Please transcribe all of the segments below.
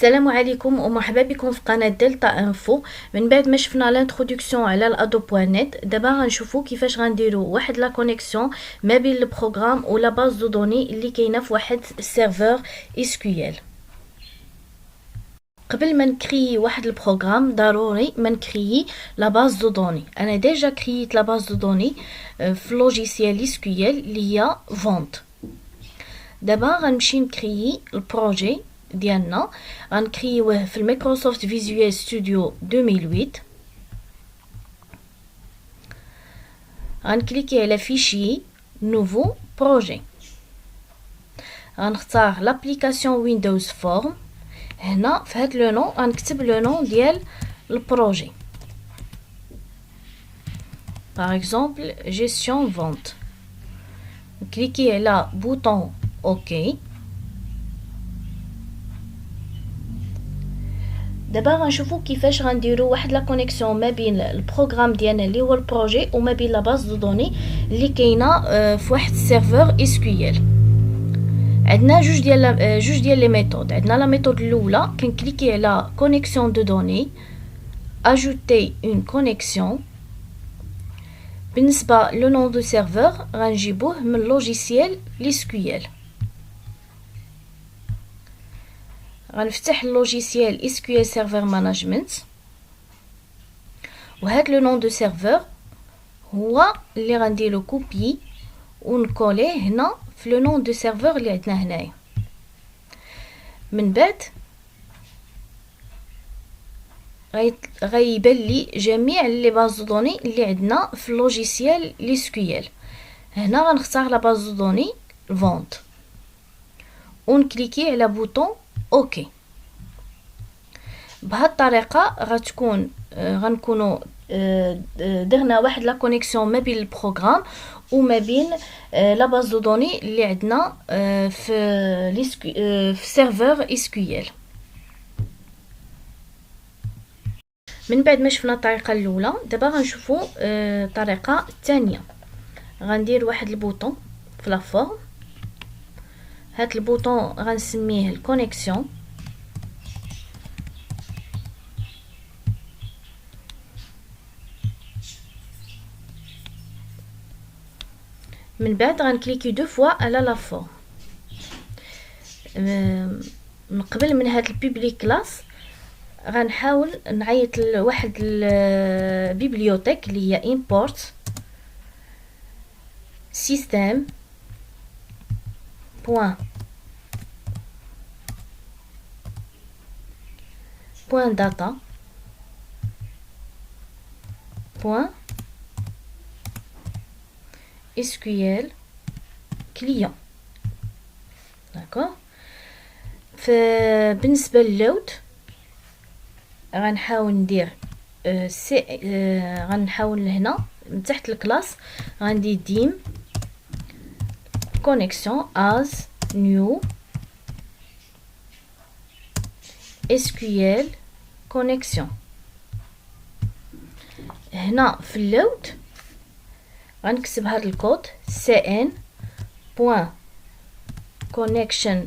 السلام عليكم ومرحبا بكم في قناة دلتا انفو. من بعد ما شفنا لانتروداكسيون على الادو.نت، دابا غنشوفو كيفاش غنديرو واحد لا كونيكسيون ما بين البروغرام ولا باز دو دوني اللي كاينه في واحد السيرفور اس كيو ال. قبل ما نكري واحد البروغرام ضروري ما نكري لا باز دو دوني. انا ديجا كرييت لا باز دو دوني في لوجيسيال اس كيو ال اللي هي فونت. دابا غنمشي نكري البروجي ديالنا، غنكريوه في المايكروسوفت فيزوال ستوديو 2008. غنكليكي على فيشي نوفو بروجي، غنختار لابليكاسيون ويندوز فورم. هنا في هاد لو نون غنكتب لو نون ديال البروجي، باغ اكزومبل جيستيون فونت. نكليكي على بوطون اوكي. دابا غنشوفو كيفاش غنديرو واحد لا كونيكسيون ما بين البروغرام ديالنا اللي هو البروجي وما بين لا باز دو دوني اللي كاينه في واحد السيرفور اس كيو ال. عندنا جوج ديال لي ميثود. عندنا لا ميثود الاولى كنكليكي على كونيكسيون دو دوني، اجوتي اون كونيكسيون. بالنسبه لو نون دو سيرفور غنجيبوه من لوجيسيال اس كيو ال. غنفتح اللوجيسيال اس كيو ال سيرفر مانجمنت، وهاد لو نون دو سيرفور هو اللي غنديرو كوبي ونكوليه هنا في لو نون دو سيرفور اللي عندنا هنايا. من بعد غيبان لي جميع لي باز دو دوني اللي عندنا في اللوجيسيال اس كيو ال. هنا غنختار لا باز دو دوني فونت ونكليكي على بوطون اوكي. بهاد الطريقه غنكونوا درنا واحد لا كونيكسيون ما بين البروغرام وما بين لا باز دو دوني اللي عندنا في سيرفور اس كيو ال. من بعد ما شفنا الطريقه الاولى، دابا غنشوفوا الطريقه الثانيه. غندير واحد البوطون في لا فورم. هاد البوطون غنسميه الكونيكسيون. من بعد غنكليكي دو فوا على لا فورم. من قبل من هاد البيبليك كلاس غنحاول نعيط لواحد البيبليوتيك اللي هي import system point data point SQL client. داكوغ. بالنسبه للود غنحاول ندير غنحاول هنا من تحت الكلاس غندير ديم connexion as new SQL connexion. هنا في اللود غنكتب هذا الكود cn point connection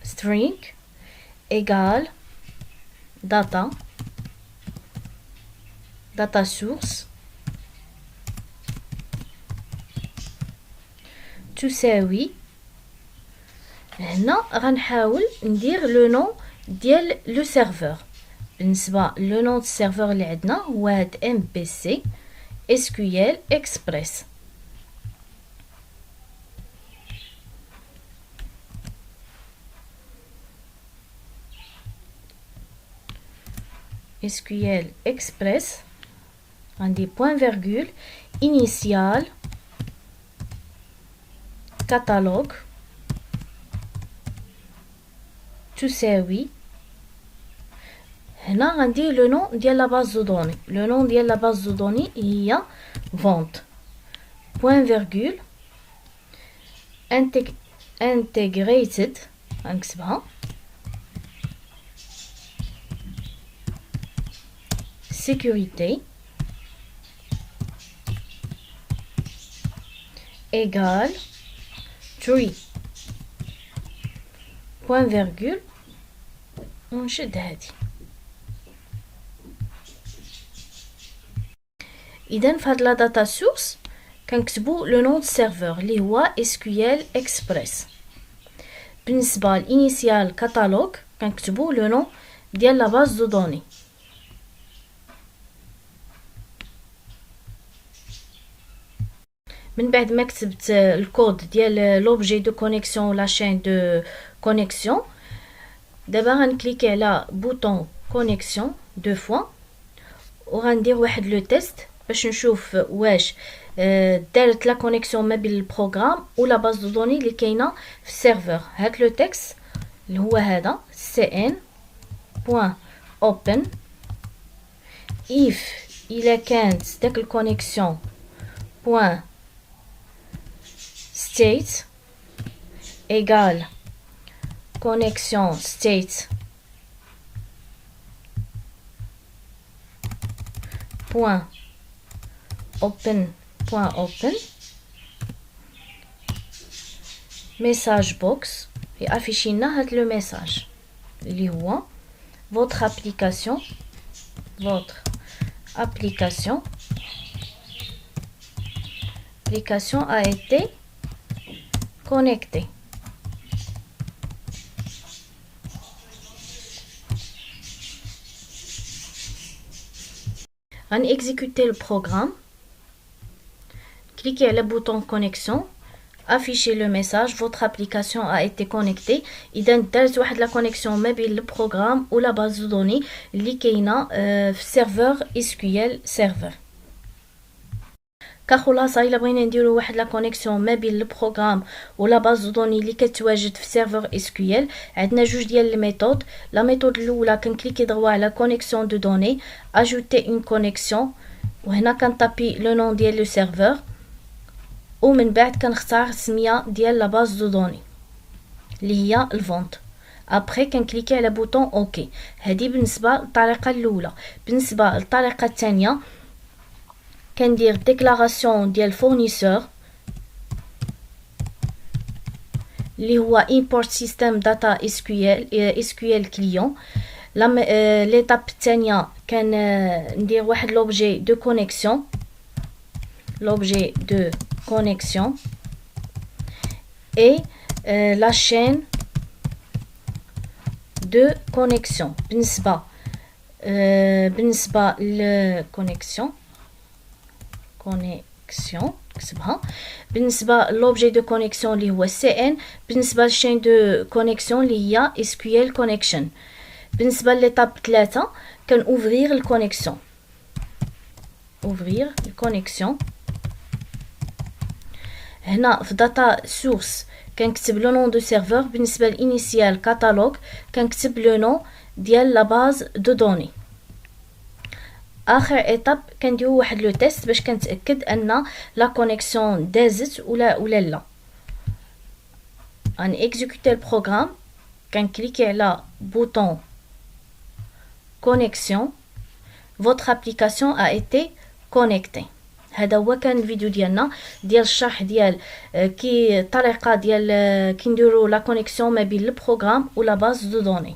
string égal data source تساوي. هنا غنحاول ندير لو نون ديال لو سيرفور. بالنسبه لو نون السيرفور اللي عندنا هو هاد ام بي سي اس كيو ال اكسبريس. SQL Express غندير point virgule initial catalogue تساوي. هنا غندير لو نون ديال لا باز دو دوني. لو نون ديال لا باز دو دوني هي فونت point virgule integrated غنكتبها sécurité égale tree point virgule ونشد هادي. اذا في هاد لا داتا سورس كنكتبوا لو نون سيرفور اللي هو SQL Express. بالنسبه للانيسيال كاتالوج كنكتبوا لو نون ديال لا باز دو دوني. من بعد ما كتبت الكود ديال لوبجي دو كونيكسيون ولا شين دو كونيكسيون، دابا غنكليكي على بوطون كونيكسيون دو فوا وغندير واحد لو تيست باش نشوف واش دارت لا كونيكسيون ما بين البروغرام ولا باز دو دوني اللي كاينه في السيرفر. هاد لو تيكست اللي هو هذا cn.open if الا كانت داك الكونيكسيون state égale connexion state open message box يافيشي لنا هاد لو ميساج اللي هو votre application a été connectée. On exécuter le programme, cliquez sur le bouton connexion, affichez le message votre application a été connectée. إذا دارت واحد la connexion ما بين le programme ou la base de données اللي كاينه في serveur SQL server. كخلاصه الا بغينا نديرو واحد لا كونيكسيون ما بين البروغرام ولا باز دو دوني اللي كتواجد في سيرفر SQL، عندنا جوج ديال الميثود. لا ميثود الاولى كنكليكي دغوا على كونيكسيون دو دوني اجوتي اون كونيكسيون، وهنا كنطابي لو نون ديال لو سيرفر ومن بعد كنختار السميه ديال لا باز دو دوني اللي هي الفونت. ابري كنكليكي على بوطون اوكي. هذه بالنسبه للطريقه الاولى. بالنسبه للطريقه الثانيه كندير ديكلاراسيون ديال فورنيسور اللي هو import system data SQL client. ليطاب الثانيه كان ندير واحد لوبجي دو كونيكسيون et la chaîne de connexion. بالنسبه للكونيكسيون كتبها. بالنسبه لوبجي دو كونيكسيون اللي هو CN. بالنسبه للشين دو كونيكسيون اللي هي SQL connection. بالنسبه لليطاب 3 كان اوفرير الكونيكسيون هنا في داتا سورس كنكتب لو نون دو سيرفور. بالنسبه للانيسيال كاتالوج كنكتب لو نون ديال لا باز دو دوني. اخر ايطاب كنديرو واحد لو تيست باش كنتاكد ان لا كونيكسيون دازت ولا لا. ان اكزيكوتي البروغرام كنكليكي على بوطون كونيكسيون votre application a été connectée. هذا هو كان الفيديو ديالنا ديال الشرح ديال كي الطريقه ديال كي نديرو لا كونيكسيون ما بين البروغرام ولا باز دو دوني.